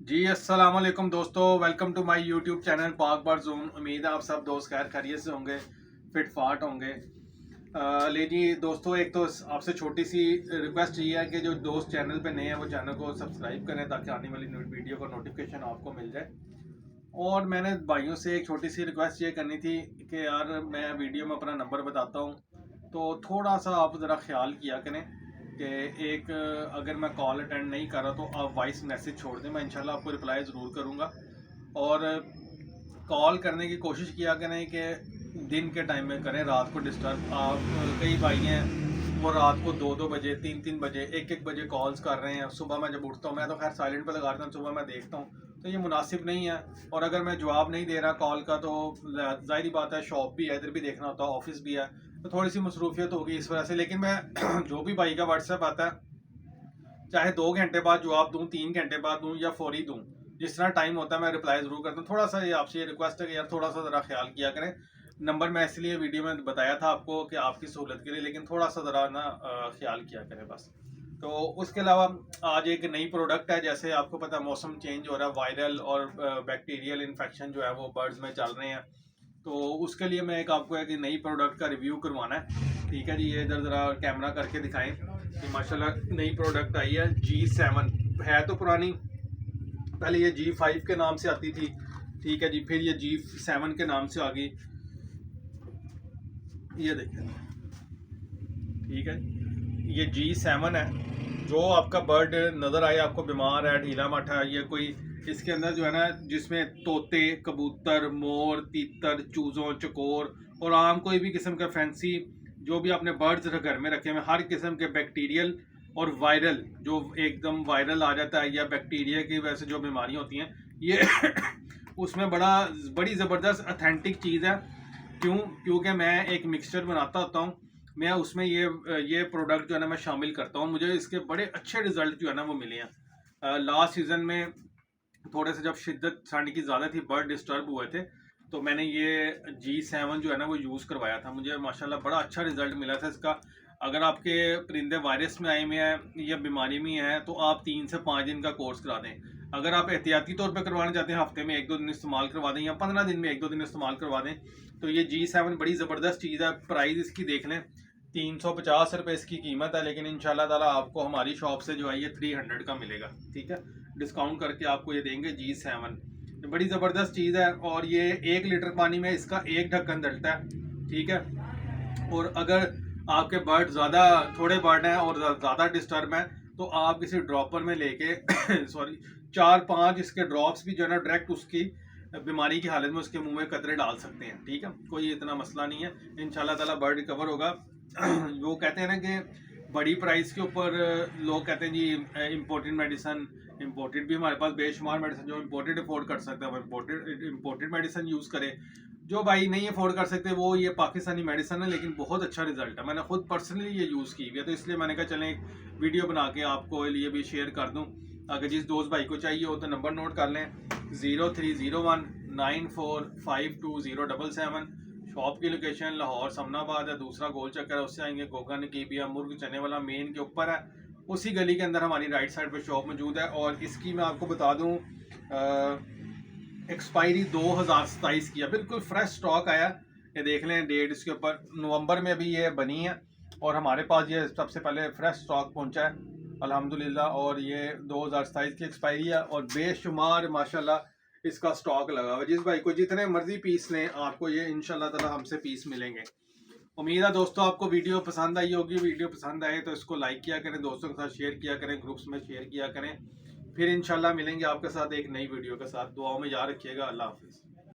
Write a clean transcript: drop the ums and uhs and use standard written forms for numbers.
जी अस्सलाम वालेकुम दोस्तों, welcome to my YouTube channel पाक बार जोन। उम्मीद है आप सब दोस्त खैर खैरियत से होंगे, फिट फाट होंगे। ले जी दोस्तों, एक तो आपसे छोटी सी रिक्वेस्ट ये है कि जो दोस्त चैनल पे नए हैं वो चैनल को सब्सक्राइब करें ताकि आने वाली वीडियो का नोटिफिकेशन आपको मिल जाए। और मैंने भाइयों से एक छोटी सी रिक्वेस्ट ये करनी थी कि यार मैं वीडियो में अपना नंबर बताता हूँ, तो थोड़ा सा आप ज़रा ख्याल किया करें कि एक अगर मैं कॉल अटेंड नहीं कर रहा तो आप वॉइस मैसेज छोड़ दें, मैं इंशाल्लाह आपको रिप्लाई ज़रूर करूँगा। और कॉल करने की कोशिश किया करें कि दिन के टाइम में करें, रात को डिस्टर्ब आप कई भाई हैं वो रात को 2-2 बजे 3-3 बजे 1-1 बजे कॉल्स कर रहे हैं। सुबह मैं जब उठता हूँ, मैं तो खैर साइलेंट पे लगा देता हूँ, सुबह मैं देखता हूँ तो ये मुनासिब नहीं है। और अगर मैं जवाब नहीं दे रहा कॉल का तो जाहिर बात है, शॉप भी है, इधर भी देखना होता है, ऑफिस भी है, तो थोड़ी सी मसरूफियत होगी इस वजह से। लेकिन मैं जो भी भाई का व्हाट्सएप आता है, चाहे 2 घंटे बाद जवाब दूं, 3 घंटे बाद दूं या फौरी दूं, जिस तरह टाइम होता है मैं रिप्लाई जरूर करता हूँ। थोड़ा सा ये आपसे ये रिक्वेस्ट है कि यार थोड़ा सा ज़रा ख्याल किया करें। नंबर मैं इसलिए वीडियो में बताया था आपको कि आपकी सहूलत के लिए, लेकिन थोड़ा सा ज़रा ना ख्याल किया करें बस। तो उसके अलावा आज एक नई प्रोडक्ट है, जैसे आपको पता है मौसम चेंज हो रहा है, वायरल और बैक्टीरियल इन्फेक्शन जो है वो बर्ड्स में चल रहे हैं। तो उसके लिए मैं एक आपको एक नई प्रोडक्ट का रिव्यू करवाना है। ठीक है जी, ये इधर ज़रा कैमरा करके दिखाएं कि माशाल्लाह नई प्रोडक्ट आई है G7। है तो पुरानी, पहले ये G5 के नाम से आती थी, ठीक है जी, फिर ये G7 के नाम से आ गई। ये देखें, ठीक है, ये G7 है। जो आपका बर्ड नज़र आए आपको बीमार है, ढीला माठा है, ये कोई इसके अंदर जो है ना, जिसमें तोते, कबूतर, मोर, तीतर, चूज़ों, चकोर और आम कोई भी किस्म का फैंसी जो भी आपने बर्ड्स घर में रखे हुए, हर किस्म के बैक्टीरियल और वायरल, जो एकदम वायरल आ जाता है या बैक्टीरिया की वजह से जो बीमारियाँ होती हैं, ये उसमें बड़ी ज़बरदस्त अथेंटिक चीज़ है। क्योंकि मैं एक मिक्सचर बनाता होता हूँ, मैं उसमें ये प्रोडक्ट जो है ना मैं शामिल करता हूँ। मुझे इसके बड़े अच्छे रिजल्ट जो है ना वो मिले हैं। लास्ट सीज़न में थोड़े से जब शिद्दत ठंड की ज़्यादा थी, बर्ड डिस्टर्ब हुए थे, तो मैंने ये G7 जो है ना वो यूज़ करवाया था। मुझे माशाल्लाह बड़ा अच्छा रिजल्ट मिला था इसका। अगर आपके परिंदे वायरस में आए हुए हैं या बीमारी में हैं तो आप 3 से 5 दिन का कोर्स करा दें। अगर आप एहतियाती तौर पर करवाना चाहते हैं, हफ्ते में 1-2 दिन इस्तेमाल करवा दें या 15 दिन में 1-2 दिन इस्तेमाल करवा दें, तो ये G7 बड़ी ज़बरदस्त चीज़ है। प्राइस इसकी देख लें, 350 रुपये इसकी कीमत है, लेकिन इंशाल्लाह ताला आपको हमारी शॉप से जो है ये 300 का मिलेगा। ठीक है, डिस्काउंट करके आपको ये देंगे G7। बड़ी ज़बरदस्त चीज़ है। और ये 1 लीटर पानी में इसका एक ढक्कन डलता है। ठीक है, और अगर आपके बर्ड ज़्यादा, थोड़े बर्ड हैं और ज़्यादा डिस्टर्ब हैं, तो आप किसी ड्रॉपर में लेके सॉरी 4-5 इसके ड्रॉप्स भी जो है ना डायरेक्ट उसकी बीमारी की हालत में उसके मुंह में कतरे डाल सकते हैं। ठीक है, कोई इतना मसला नहीं है, इंशाल्लाह ताला बर्ड रिकवर होगा। वो कहते हैं ना कि बड़ी प्राइस के ऊपर लोग कहते हैं जी इम्पोर्टेड मेडिसन, इम्पोर्टेड भी हमारे पास बेशुमार मेडिसिन, जो इम्पोर्टेड अफोर्ड कर सकते हैं वो इम्पोर्टेड मेडिसिन यूज़ करें। जो भाई नहीं अफोर्ड कर सकते वो ये पाकिस्तानी मेडिसिन है, लेकिन बहुत अच्छा रिजल्ट है। मैंने खुद पर्सनली ये यूज़ की हुई है, तो इसलिए मैंने कहा चलें एक वीडियो बना के आपको लिए भी शेयर कर दूँ। अगर जिस दोस्त भाई को चाहिए हो तो नंबर नोट कर लें, 0301945207। शॉप की लोकेशन लाहौर समनाबाद है, दूसरा गोल चक्कर है, उससे आएंगे गोगा नकीबिया मुर्ग चने वाला मेन के ऊपर है, उसी गली के अंदर हमारी राइट साइड पे शॉप मौजूद है। और इसकी मैं आपको बता दूं एक्सपायरी 2027 की है, बिल्कुल फ्रेश स्टॉक आया। ये देख लें डेट इसके ऊपर, नवंबर में अभी ये बनी है और हमारे पास ये सबसे पहले फ्रेश स्टॉक पहुंचा है अल्हम्दुलिल्लाह। और ये 2027 की एक्सपायरी है और बेशुमार माशाल्लाह इसका स्टॉक लगा हुआ। जिस भाई को जितने मर्जी पीस लें, आपको ये इंशाल्लाह ताला हमसे पीस मिलेंगे। उम्मीद है दोस्तों आपको वीडियो पसंद आई होगी। वीडियो पसंद आए तो इसको लाइक किया करें, दोस्तों के साथ शेयर किया करें, ग्रुप्स में शेयर किया करें। फिर इंशाल्लाह मिलेंगे आपके साथ एक नई वीडियो के साथ। दुआओं में याद रखिएगा। अल्लाह हाफिज़।